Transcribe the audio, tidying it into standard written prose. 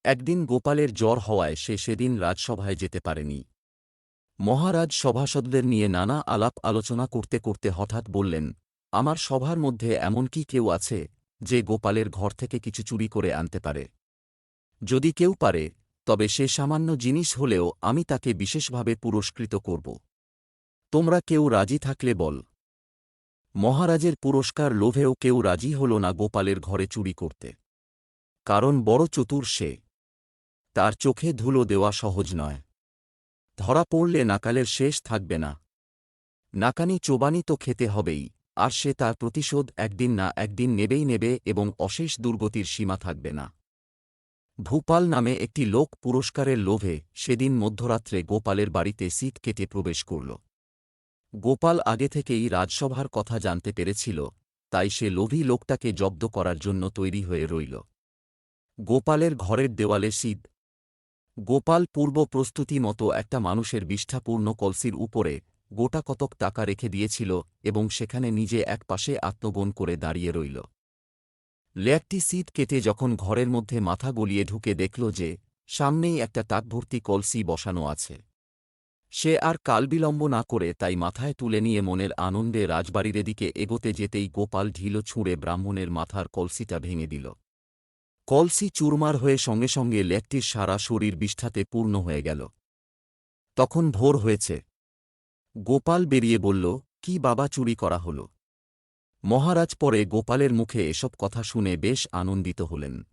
একদিন গোপালের জ্বর হওয়ায় সে সেদিন রাজসভায় যেতে পারেনি। মহারাজ সভাসদদের নিয়ে নানা আলাপ আলোচনা করতে করতে হঠাৎ বললেন, আমার সভার মধ্যে এমন কি কেউ আছে যে গোপালের ঘর থেকে কিছু চুরি করে আনতে পারে? যদি কেউ পারে, তবে সে সামান্য জিনিস হলেও আমি তাকে বিশেষভাবে পুরস্কৃত করব। তোমরা কেউ রাজি থাকলে বল। মহারাজের পুরস্কার লোভেও কেউ রাজি হল না গোপালের ঘরে চুরি করতে। কারণ বড় চতুর সে। তার চোখে ধুলো দেওয়া সহজ নয়। ধরা পড়লে নাকালের শেষ থাকবে না। নাকানি চোবানি তো খেতে হবেই, আর সে তার প্রতিশোধ একদিন না একদিন নেবেই নেবে এবং অশেষ দুর্গতির সীমা থাকবে না। ভূপাল নামে একটি লোক পুরস্কারের লোভে সেদিন মধ্যরাত্রে গোপালের বাড়িতে সিট কেটে প্রবেশ করল। গোপাল আগে থেকেই রাজসভার কথা জানতে পেরেছিল, তাই সে লোভী লোকটাকে জব্দ করার জন্য তৈরি হয়ে রইল। গোপালের ঘরের দেওয়ালে সিদ। গোপাল পূর্ব প্রস্তুতি মতো একটা মানুষের বিষ্ঠাপূর্ণ কলসির উপরে গোটা কতক টাকা রেখে দিয়েছিল এবং সেখানে নিজে একপাশে আত্মগোণ করে দাঁড়িয়ে রইল। লেয়ারটি সিট কেটে যখন ঘরের মধ্যে মাথা গলিয়ে ঢুকে দেখল যে সামনেই একটা টাকভর্তি কলসি বসানো আছে। সে আর কালবিলম্ব না করে তাই মাথায় তুলে নিয়ে মনের আনন্দে রাজবাড়ির দিকে এগোতে যেতেই গোপাল ঢিল ছুঁড়ে ব্রাহ্মণের মাথার কলসিটা ভেঙে দিল। কলসি চুরমার হয়ে সঙ্গে সঙ্গে লেকটির সারা শরীর বিষ্ঠাতে পূর্ণ হয়ে গেল। তখন ভোর হয়েছে। গোপাল বেরিয়ে বলল, কি বাবা, চুরি করা হল? মহারাজ পরে গোপালের মুখে এসব কথা শুনে বেশ আনন্দিত হলেন।